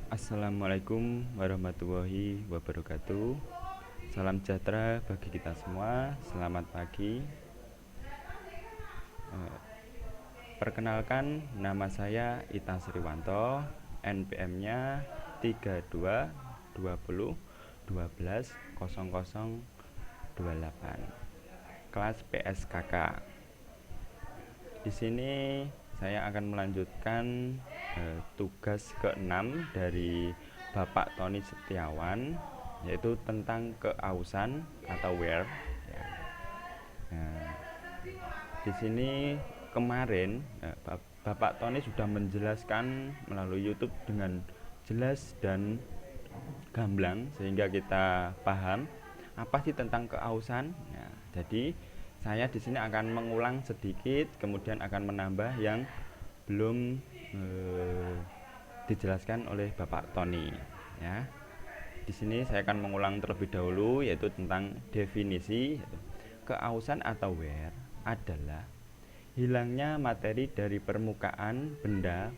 Assalamualaikum warahmatullahi wabarakatuh. Salam sejahtera bagi kita semua. Selamat pagi. Perkenalkan, nama saya Ita Sriwanto. NPM-nya 3220120028. Kelas PSKK. Di sini saya akan melanjutkan tugas ke-6 dari Bapak Tony Setiawan, yaitu tentang keausan atau wear. Nah, di sini kemarin Bapak Tony sudah menjelaskan melalui YouTube dengan jelas dan gamblang sehingga kita paham apa sih tentang keausan. Ya, jadi saya di sini akan mengulang sedikit, kemudian akan menambah yang belum dijelaskan oleh Bapak Tony. Ya, di sini saya akan mengulang terlebih dahulu, yaitu tentang definisi. Keausan atau wear adalah hilangnya materi dari permukaan benda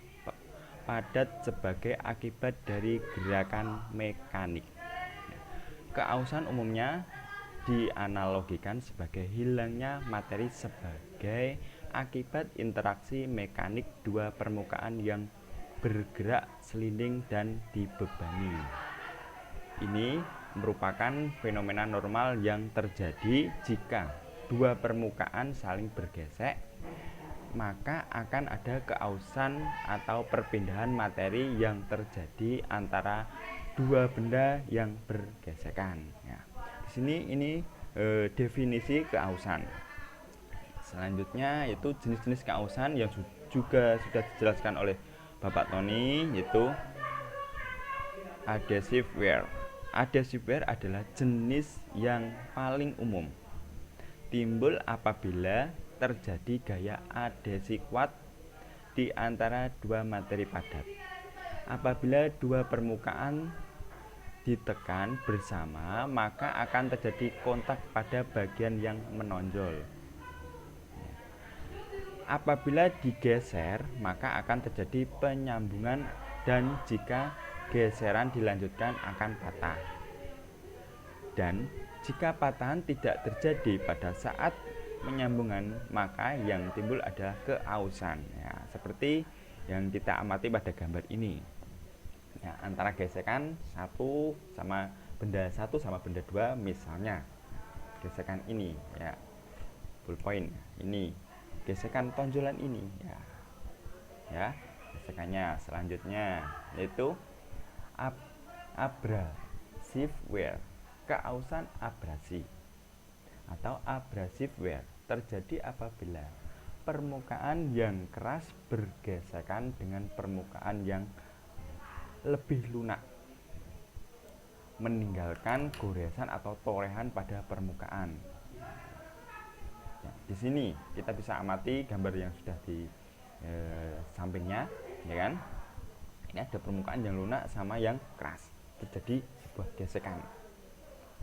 padat sebagai akibat dari gerakan mekanik. Keausan umumnya dianalogikan sebagai hilangnya materi sebagai akibat interaksi mekanik dua permukaan yang bergerak selinding dan dibebani. Ini merupakan fenomena normal yang terjadi jika dua permukaan saling bergesek, maka akan ada keausan atau perpindahan materi yang terjadi antara dua benda yang bergesekan. Ya. Di sini ini definisi keausan. Selanjutnya yaitu jenis-jenis keausan yang juga sudah dijelaskan oleh Bapak Tony, yaitu adhesive wear. Adhesive wear adalah jenis yang paling umum, timbul apabila terjadi gaya adhesi kuat di antara dua materi padat. Apabila dua permukaan ditekan bersama, maka akan terjadi kontak pada bagian yang menonjol. Apabila digeser, maka akan terjadi penyambungan, dan jika geseran dilanjutkan akan patah. Dan jika patahan tidak terjadi pada saat penyambungan, maka yang timbul adalah keausan. Ya, seperti yang kita amati pada gambar ini. Ya, antara gesekan satu sama benda dua, misalnya gesekan ini, ya, ballpoint ini, gesekan tonjolan ini, ya, gesekannya. Selanjutnya yaitu abrasive wear. Keausan abrasi atau abrasive wear terjadi apabila permukaan yang keras bergesekan dengan permukaan yang lebih lunak, meninggalkan goresan atau torehan pada permukaan. Ya, di sini kita bisa amati gambar yang sudah di sampingnya, ya kan? Ini ada permukaan yang lunak sama yang keras, terjadi sebuah gesekan.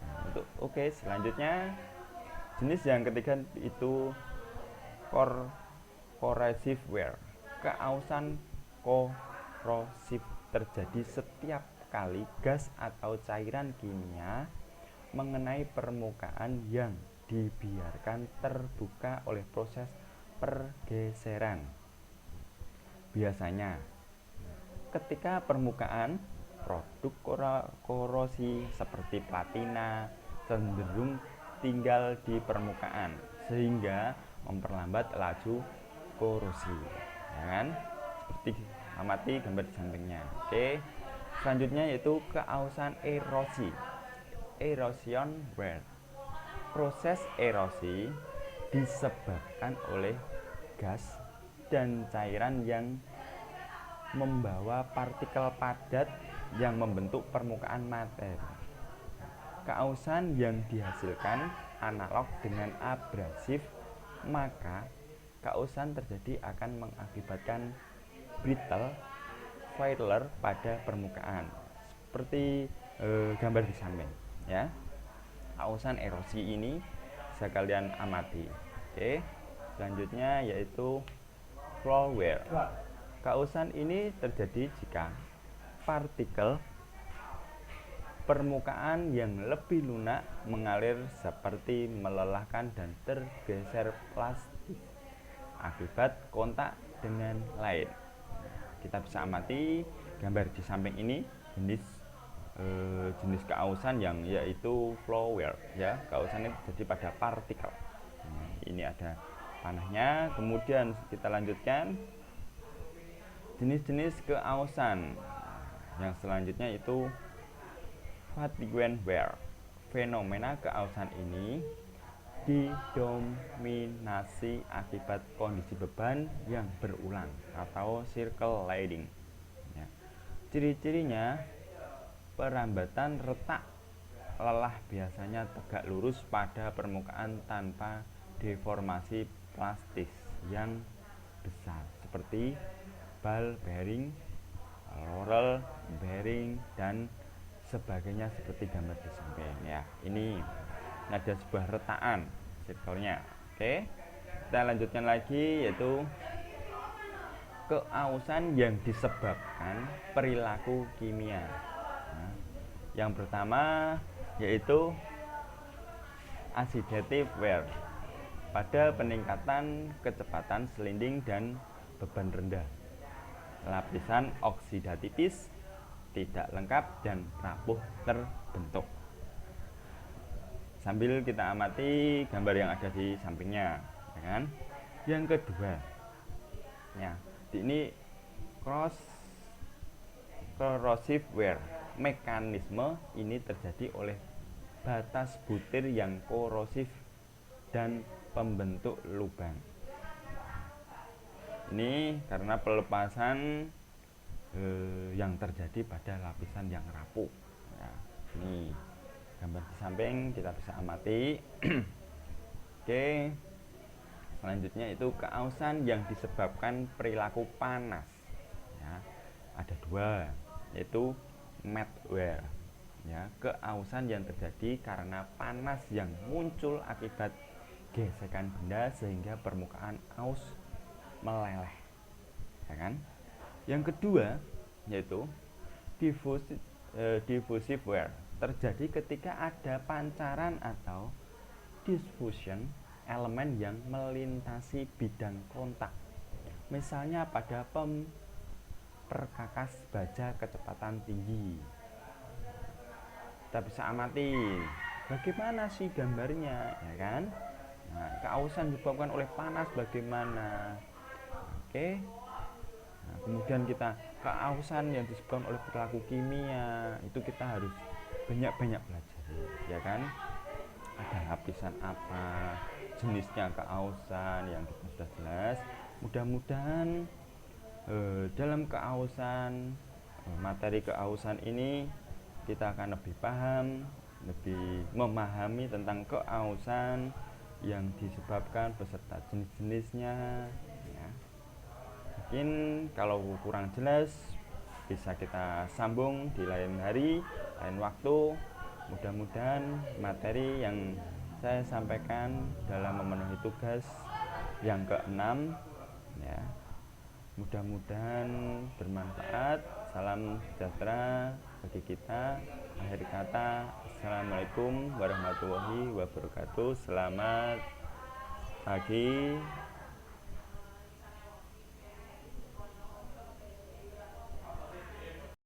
Nah, selanjutnya jenis yang ketiga itu corrosive wear. Keausan korosif terjadi setiap kali gas atau cairan kimia mengenai permukaan yang dibiarkan terbuka oleh proses pergeseran. Biasanya ketika permukaan produk korosi seperti platina cenderung tinggal di permukaan sehingga memperlambat laju korosi, ya kan? Seperti amati gambar di sampingnya. Oke. Selanjutnya yaitu keausan erosi. Erosion wear. Proses erosi disebabkan oleh gas dan cairan yang membawa partikel padat yang membentuk permukaan materi. Keausan yang dihasilkan analog dengan abrasif, maka keausan terjadi akan mengakibatkan brittle failure pada permukaan, seperti gambar di samping, ya. Keausan erosi ini bisa kalian amati. Oke. Selanjutnya yaitu floor wear. Keausan ini terjadi jika partikel permukaan yang lebih lunak mengalir seperti melelahkan dan tergeser plastik akibat kontak dengan lain. Kita bisa amati gambar di samping ini jenis keausan yang yaitu flow wear ya. Keausan itu terjadi pada partikel. Ini ada panahnya. Kemudian kita lanjutkan jenis-jenis keausan. Yang selanjutnya itu fatigue wear. Fenomena keausan ini didominasi akibat kondisi beban yang berulang atau circle loading ya. Ciri-cirinya perambatan retak lelah, biasanya tegak lurus pada permukaan tanpa deformasi plastis yang besar seperti ball bearing, laurel bearing dan sebagainya seperti gambar di samping ya. Ini ada sebuah retakan circle-nya. Oke. Kita lanjutkan lagi yaitu keausan yang disebabkan perilaku kimia. Nah, yang pertama yaitu oxidative wear. Pada peningkatan kecepatan selinding dan beban rendah, lapisan oksidatifis tidak lengkap dan rapuh terbentuk. Sambil kita amati gambar yang ada di sampingnya, ya kan? Yang kedua, ya, ini corrosive wear. Mekanisme ini terjadi oleh batas butir yang korosif dan pembentuk lubang. Ini karena pelepasan yang terjadi pada lapisan yang rapuh. Ya, ini gambar di samping kita bisa amati. Oke. Selanjutnya itu keausan yang disebabkan perilaku panas. Ya, ada dua, yaitu mat wear. Ya, keausan yang terjadi karena panas yang muncul akibat gesekan benda sehingga permukaan aus meleleh. Ya kan? Yang kedua yaitu diffusive wear. Terjadi ketika ada pancaran atau diffusion elemen yang melintasi bidang kontak. Misalnya pada perkakas baja kecepatan tinggi. Kita bisa amati bagaimana sih gambarnya, ya kan? Nah, keausan disebabkan oleh panas bagaimana? Oke. Nah, kemudian kita keausan yang disebabkan oleh perilaku kimia, itu kita harus banyak-banyak belajar, ya kan? Ada lapisan apa, jenisnya keausan yang kita sudah jelas. Mudah-mudahan dalam keausan, materi keausan ini kita akan lebih paham, lebih memahami tentang keausan yang disebabkan beserta jenis-jenisnya. Ya. Mungkin kalau kurang jelas bisa kita sambung di lain hari, lain waktu. Mudah-mudahan materi yang saya sampaikan dalam memenuhi tugas yang ke-6 ya, mudah-mudahan bermanfaat. Salam sejahtera bagi kita. Akhir kata, assalamualaikum warahmatullahi wabarakatuh. Selamat pagi.